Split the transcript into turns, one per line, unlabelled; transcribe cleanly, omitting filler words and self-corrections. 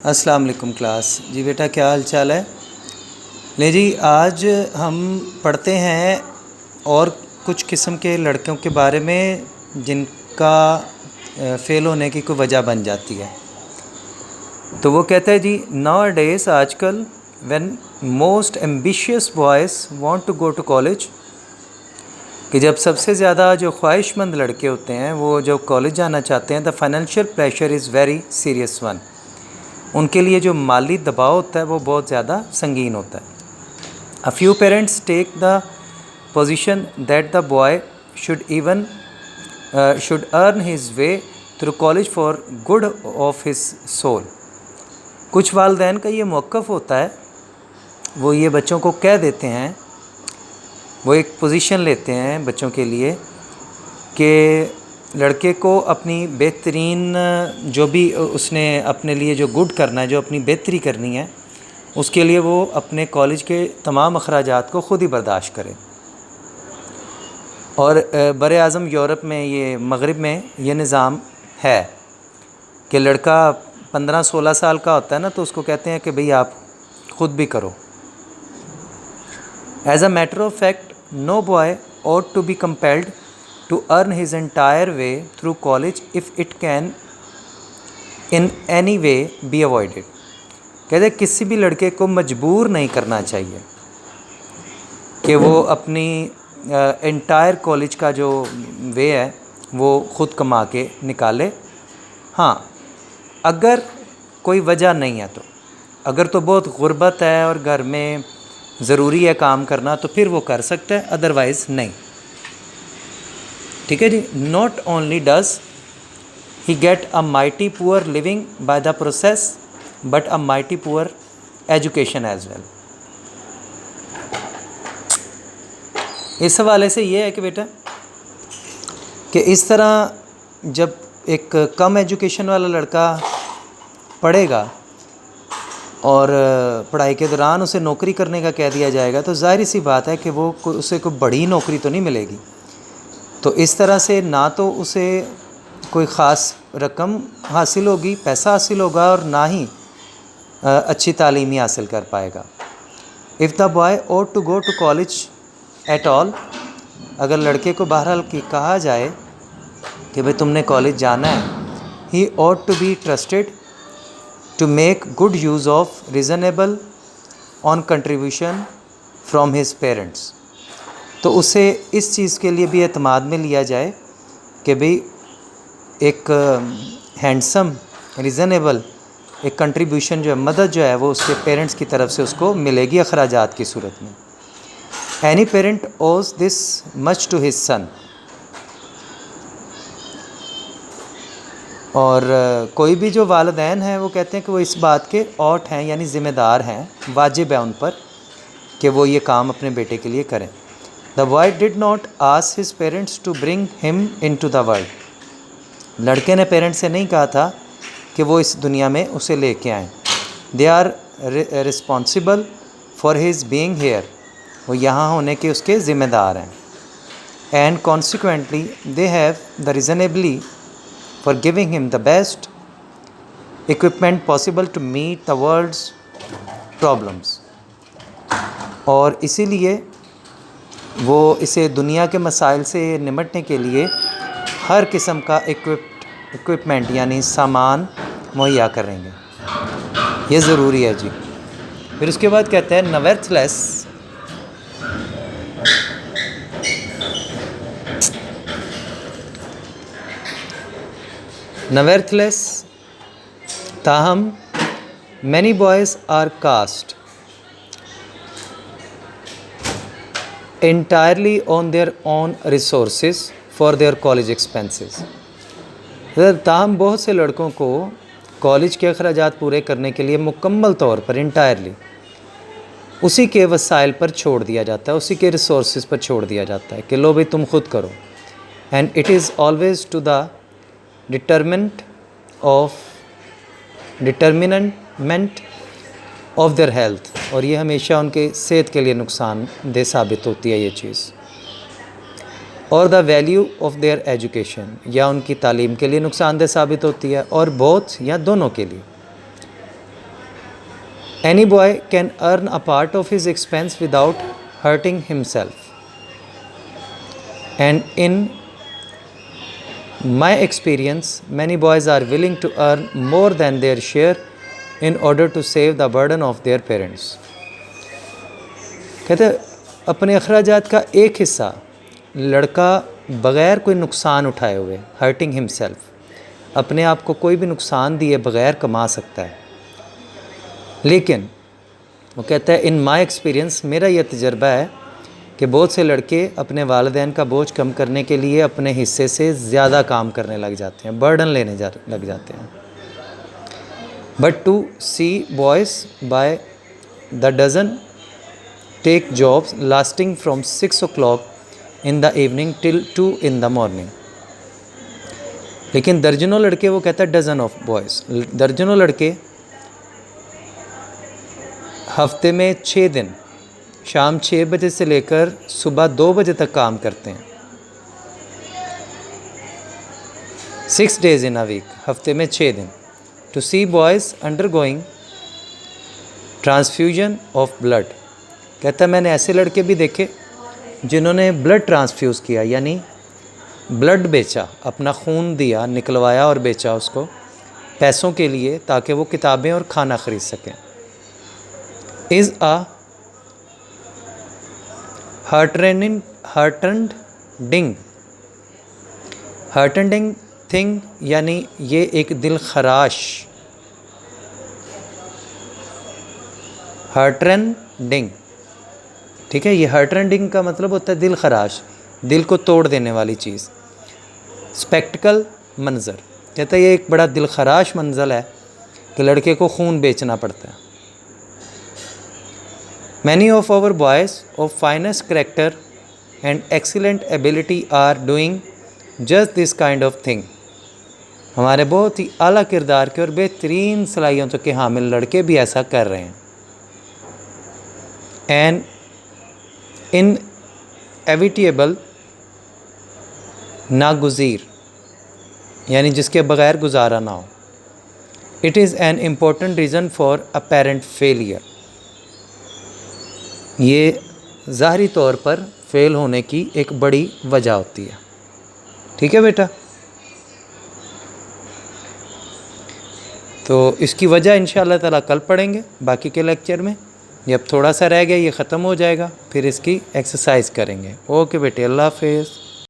السلام علیکم کلاس جی بیٹا، کیا حال چال ہے؟ لے جی، آج ہم پڑھتے ہیں اور کچھ قسم کے لڑکوں کے بارے میں جن کا فیل ہونے کی کوئی وجہ بن جاتی ہے۔ تو وہ کہتا ہے جی ناؤ ڈیز، آج کل when most ambitious boys want to go to college, کہ جب سب سے زیادہ جو خواہش مند لڑکے ہوتے ہیں وہ جو کالج جانا چاہتے ہیں، the financial pressure is very serious one, ان کے لیے جو مالی دباؤ ہوتا ہے وہ بہت زیادہ سنگین ہوتا ہے۔ A few parents take the position that the boy should earn his way through college for good of his soul۔ کچھ والدین کا یہ موقف ہوتا ہے، وہ یہ بچوں کو کہہ دیتے ہیں، وہ ایک پوزیشن لیتے ہیں بچوں کے لیے کہ لڑکے کو اپنی بہترین جو بھی اس نے اپنے لیے جو گڈ کرنا ہے، جو اپنی بہتری کرنی ہے، اس کے لیے وہ اپنے کالج کے تمام اخراجات کو خود ہی برداشت کرے۔ اور بر اعظم یورپ میں، یہ مغرب میں یہ نظام ہے کہ لڑکا 15-16 سال کا ہوتا ہے نا، تو اس کو کہتے ہیں کہ بھئی آپ خود بھی کرو۔ As a matter of fact, no boy ought to be compelled to earn his entire way through college if it can in any way be avoided۔ کہتے ہیں کسی بھی لڑکے کو مجبور نہیں کرنا چاہیے کہ وہ اپنی انٹائر کالج کا جو وے ہے وہ خود کما کے نکالے۔ ہاں، اگر کوئی وجہ نہیں ہے تو، اگر تو بہت غربت ہے اور گھر میں ضروری ہے کام کرنا تو پھر وہ کر سکتا ہے، ادروائز نہیں۔ ٹھیک ہے جی۔ Not only does he get a mighty poor living by the process but a mighty poor education as well. اس حوالے سے یہ ہے کہ بیٹا کہ اس طرح جب ایک کم ایجوکیشن والا لڑکا پڑھے گا اور پڑھائی کے دوران اسے نوکری کرنے کا کہہ دیا جائے گا تو ظاہری سی بات ہے کہ وہ اسے کوئی بڑی نوکری تو نہیں ملے گی۔ تو اس طرح سے نہ تو اسے کوئی خاص رقم حاصل ہوگی، پیسہ حاصل ہوگا، اور نہ ہی اچھی تعلیم ہی حاصل کر پائے گا۔ If the boy ought to go to college at all, اگر لڑکے کو بہرحال کہا جائے کہ بھئی تم نے کالج جانا ہے، he ought to be trusted to make good use of reasonable on contribution from his parents, تو اسے اس چیز کے لیے بھی اعتماد میں لیا جائے کہ بھئی ایک ہینڈسم ریزنیبل ایک کنٹریبیوشن جو ہے، مدد جو ہے، وہ اس کے پیرنٹس کی طرف سے اس کو ملے گی اخراجات کی صورت میں۔ Any parent owes this much to his son, اور کوئی بھی جو والدین ہیں وہ کہتے ہیں کہ وہ اس بات کے اوٹ ہیں، یعنی ذمہ دار ہیں، واجب ہے ان پر کہ وہ یہ کام اپنے بیٹے کے لیے کریں۔ The boy did not ask his parents to bring him into the world۔ لڑکے نے پیرنٹس سے نہیں کہا تھا کہ وہ اس دنیا میں اسے لے کے آئیں۔ They are responsible for his being here، وہ یہاں ہونے کے اس کے ذمہ دار ہیں۔ And consequently they have the reasonably for giving him the best equipment possible to meet the world's problems، اور اسی لیے وہ اسے دنیا کے مسائل سے نمٹنے کے لیے ہر قسم کا اکوپمنٹ یعنی سامان مہیا کریں گے، یہ ضروری ہے جی۔ پھر اس کے بعد کہتے ہیں nevertheless تاہم many boys are cast entirely on their own resources for their college expenses۔ تاہم بہت سے لڑکوں کو کالج کے اخراجات پورے کرنے کے لیے مکمل طور پر انٹائرلی اسی کے وسائل پر چھوڑ دیا جاتا ہے، اسی کے ریسورسز پر چھوڑ دیا جاتا ہے کہ لو بھئی تم خود کرو۔ And it is always to the detriment of their health, اور یہ ہمیشہ ان کے صحت کے لیے نقصان دہ ثابت ہوتی ہے یہ چیز، اور the value of their education, یا ان کی تعلیم کے لیے نقصان دہ ثابت ہوتی ہے، اور بوتھ یا دونوں کے لیے۔ Any boy can earn a part of his expense without hurting himself. And in my experience, many boys are willing to earn more than their share in order to save the burden of their parents. کہتے اپنے اخراجات کا ایک حصہ لڑکا بغیر کوئی نقصان اٹھائے ہوئے ہرٹنگ ہمسیلف اپنے آپ کو کوئی بھی نقصان دیے بغیر کما سکتا ہے. لیکن وہ کہتا ہے ان مائی ایکسپیرینس میرا یہ تجربہ ہے کہ بہت سے لڑکے اپنے والدین کا بوجھ کم کرنے کے لیے اپنے حصے سے زیادہ کام کرنے لگ جاتے ہیں, برڈن لینے لگ جاتے ہیں. But to see boys by the dozen take jobs lasting from 6 o'clock in the evening till 2 in the morning. لیکن درجنوں لڑکے, وہ کہتا ہے ڈزن آف بوائز, درجنوں لڑکے ہفتے میں 6 دن شام 6 بجے سے لے کر صبح 2 بجے تک کام کرتے ہیں. 6 days in a week, ہفتے میں 6 دن. To see boys undergoing transfusion of blood. کہتا ہے میں نے ایسے لڑکے بھی دیکھے جنہوں نے بلڈ ٹرانسفیوز کیا, یعنی بلڈ بیچا, اپنا خون دیا, نکلوایا اور بیچا اس کو پیسوں کے لیے تاکہ وہ کتابیں اور کھانا خرید سکیں. از اے ہارٹنڈنگ تھنگ, یعنی یہ ایک دل خراش, ہارٹرنڈنگ, ٹھیک ہے. یہ ہارٹرنڈنگ کا مطلب ہوتا ہے دل خراش, دل کو توڑ دینے والی چیز. اسپیکٹیکل منظر, کہتا ہے یہ ایک بڑا دل خراش منظر ہے کہ لڑکے کو خون بیچنا پڑتا ہے. Many of our boys of finest character and excellent ability are doing just this kind of thing. ہمارے بہت ہی اعلیٰ کردار کے اور بہترین صلاحیتوں کے حامل لڑکے بھی ایسا کر رہے ہیں. اینڈ ان ایویٹیبل, ناگزیر, یعنی جس کے بغیر گزارا نہ ہو. It is an important reason for apparent failure, یہ ظاہری طور پر فیل ہونے کی ایک بڑی وجہ ہوتی ہے. ٹھیک ہے بیٹا, تو اس کی وجہ انشاءاللہ تعالیٰ کل پڑھیں گے باقی کے لیکچر میں. یہ اب تھوڑا سا رہ گیا, یہ ختم ہو جائے گا, پھر اس کی ایکسرسائز کریں گے. اوکے بیٹے, اللہ حافظ.